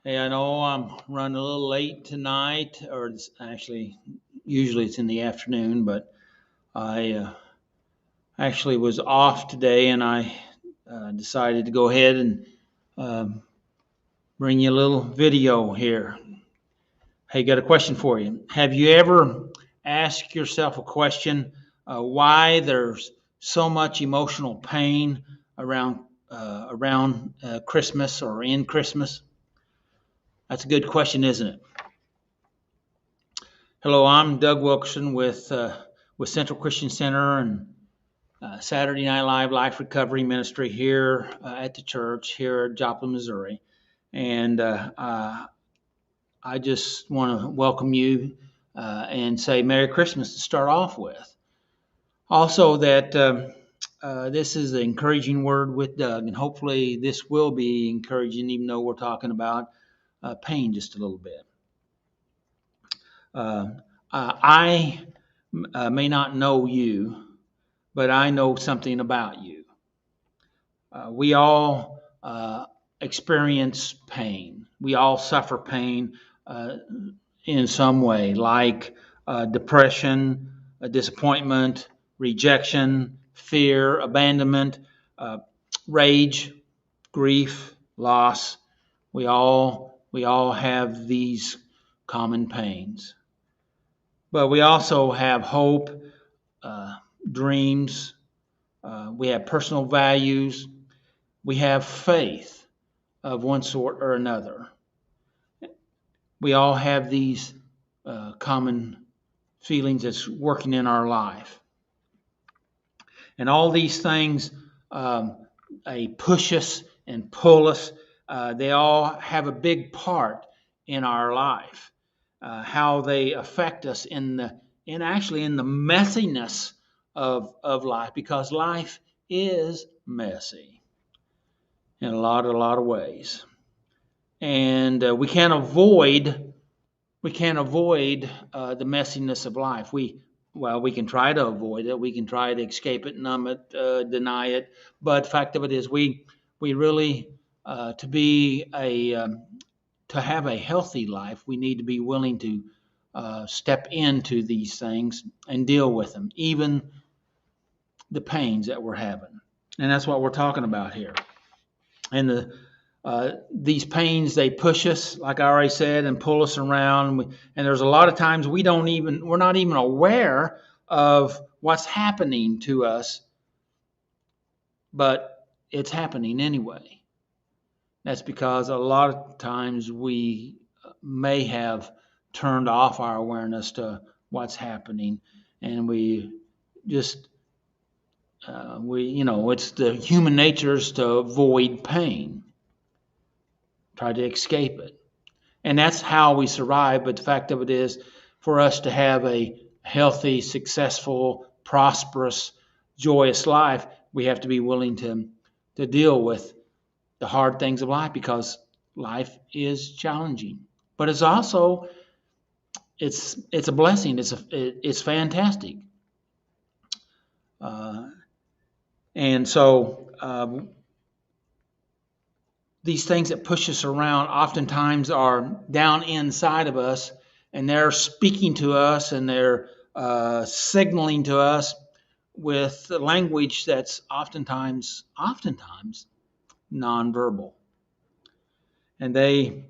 Hey, I know I'm running a little late tonight, usually it's in the afternoon, but I actually was off today and I decided to go ahead and um, bring you a little video here. Hey, got a question for you. Have you ever asked yourself a question why there's so much emotional pain around Christmas or in Christmas? That's a good question, isn't it? Hello, I'm Doug Wilkerson with Central Christian Center and Saturday Night Live Life Recovery Ministry here at the church here at Joplin, Missouri. And I just want to welcome you and say Merry Christmas to start off with. Also, that this is an encouraging word with Doug, and hopefully this will be encouraging, even though we're talking about pain just a little bit. Uh, I may not know you, but I know something about you. We all experience pain. We all suffer pain in some way, like depression, disappointment, rejection, fear, abandonment, uh, rage, grief, loss. We all have these common pains. But we also have hope, uh, dreams, we have personal values, we have faith of one sort or another. We all have these common feelings that's working in our life. And all these things, um, they push us and pull us. They all have a big part in our life. How they affect us in the messiness of life, because life is messy in a lot of ways, and we can't avoid the messiness of life. We can try to avoid it. We can try to escape it, numb it, deny it. But the fact of it is, we really to be a to have a healthy life, we need to be willing to step into these things and deal with them, even the pains that we're having. And that's what we're talking about here. And these pains, they push us, like I already said, and pull us around. And there's a lot of times we're not even aware of what's happening to us, but it's happening anyway. That's because a lot of times we may have turned off our awareness to what's happening, and we just it's the human natures to avoid pain, try to escape it, and that's how we survive. But the fact of it is, for us to have a healthy, successful, prosperous, joyous life, we have to be willing to deal with the hard things of life, because life is challenging. But it's a blessing. It's fantastic. Uh, and so these things that push us around oftentimes are down inside of us, and they're speaking to us, and they're signaling to us with language that's oftentimes nonverbal. And they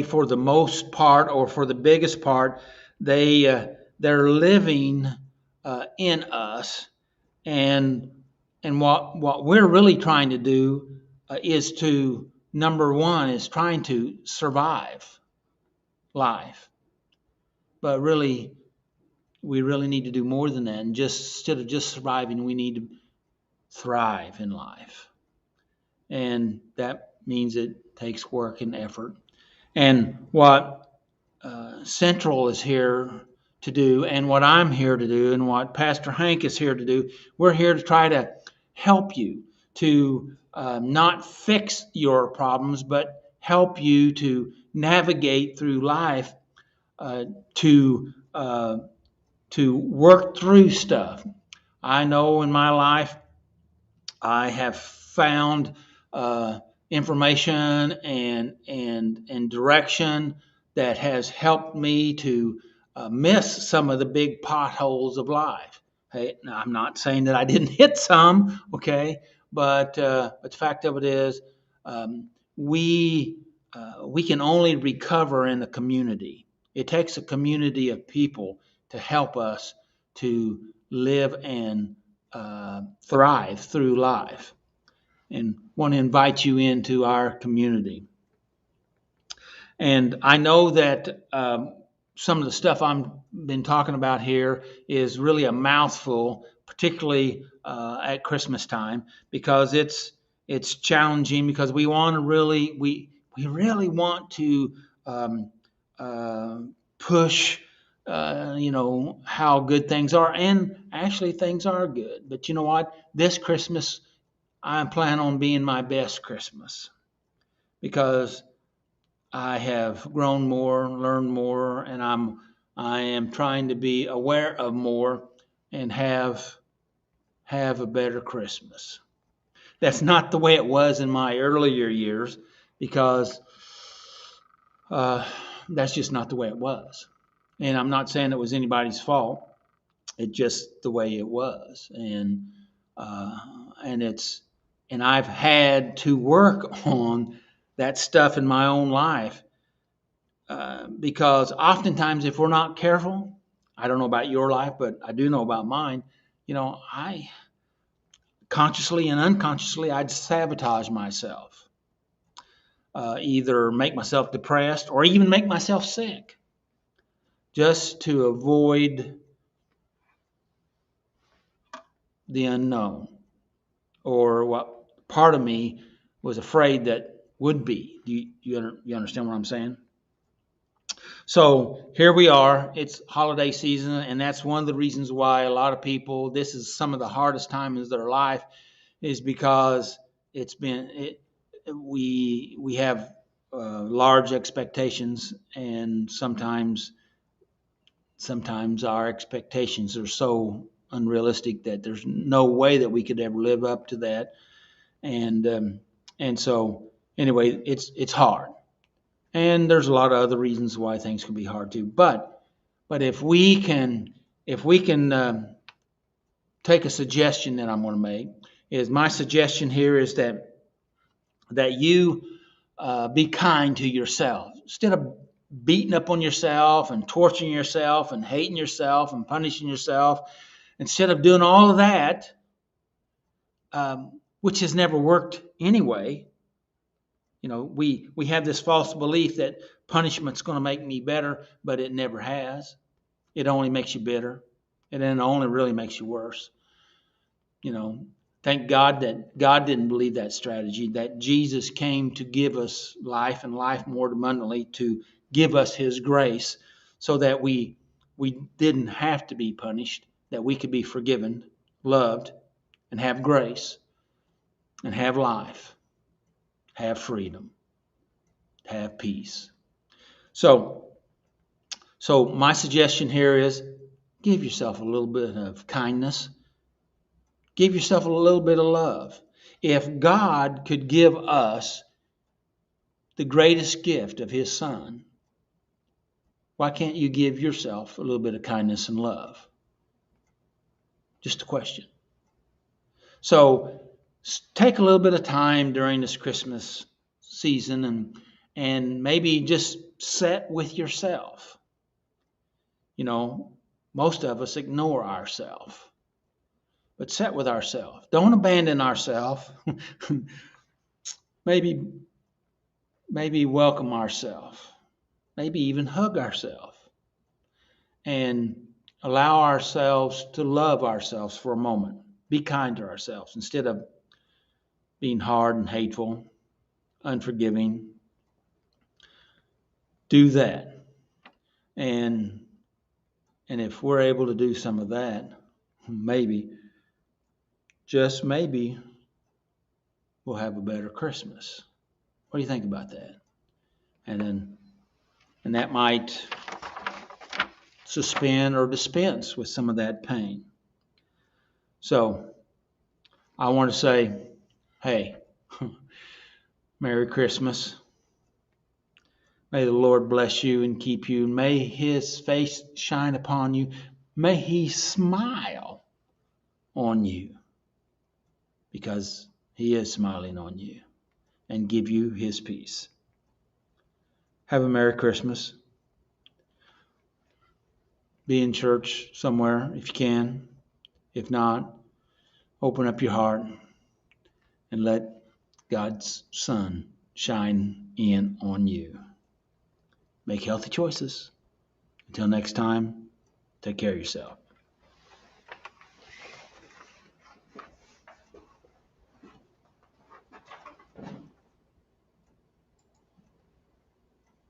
for the most part, or for the biggest part, they're living in us, and what we're really trying to do is to, number one, is trying to survive life. But really, we really need to do more than that, and just instead of just surviving, we need to thrive in life, and that means it takes work and effort. And what Central is here to do, and what I'm here to do, and what Pastor Hank is here to do, we're here to try to help you to not fix your problems, but help you to navigate through life, uh, to uh, to work through stuff. I know in my life I have found information and direction that has helped me to miss some of the big potholes of life. Hey, now I'm not saying that I didn't hit some, okay, but the fact of it is, um, we we can only recover in a community. It takes a community of people to help us to live and thrive through life. And want to invite you into our community. And I know that some of the stuff I've been talking about here is really a mouthful, particularly at Christmas time, because it's challenging. Because we want to we really want to um, uh, push, how good things are, and actually things are good. But you know what? This Christmas, I plan on being my best Christmas because I have grown more, learned more, and I am trying to be aware of more and have a better Christmas. That's not the way it was in my earlier years because uh, that's just not the way it was. And I'm not saying it was anybody's fault. It's just the way it was, uh, and it's and I've had to work on that stuff in my own life because oftentimes if we're not careful, I don't know about your life, but I do know about mine. I consciously and unconsciously I'd sabotage myself, either make myself depressed or even make myself sick, just to avoid the unknown or what part of me was afraid that would be. You understand what I'm saying? So here we are. It's holiday season, and that's one of the reasons why a lot of people, this is some of the hardest times of their life, is because we have large expectations, and sometimes our expectations are so unrealistic that there's no way that we could ever live up to that, and so anyway, it's hard. And there's a lot of other reasons why things can be hard too. But if we can take a suggestion that I'm going to make, is my suggestion here is that you be kind to yourself instead of beating up on yourself and torturing yourself and hating yourself and punishing yourself. Instead of doing all of that, which has never worked anyway. We have this false belief that punishment's going to make me better, but it never has. It only makes you bitter, and then it only really makes you worse. You know, thank God that God didn't believe that strategy, that Jesus came to give us life and life more abundantly, to give us his grace so that we didn't have to be punished, that we could be forgiven, loved, and have grace, and have life, have freedom, have peace. So my suggestion here is give yourself a little bit of kindness. Give yourself a little bit of love. If God could give us the greatest gift of his son, why can't you give yourself a little bit of kindness and love? Just a question. So take a little bit of time during this Christmas season and maybe just sit with yourself. Most of us ignore ourselves, but sit with ourselves. Don't abandon ourselves. maybe welcome ourselves. Maybe even hug ourselves and allow ourselves to love ourselves for a moment. Be kind to ourselves instead of being hard and hateful, unforgiving. Do that. And if we're able to do some of that, maybe, just maybe, we'll have a better Christmas. What do you think about that? And that might suspend or dispense with some of that pain. So I want to say, hey, Merry Christmas. May the Lord bless you and keep you. May his face shine upon you. May he smile on you, because he is smiling on you, and give you his peace. Have a Merry Christmas. Be in church somewhere if you can. If not, open up your heart and let God's sun shine in on you. Make healthy choices. Until next time, take care of yourself.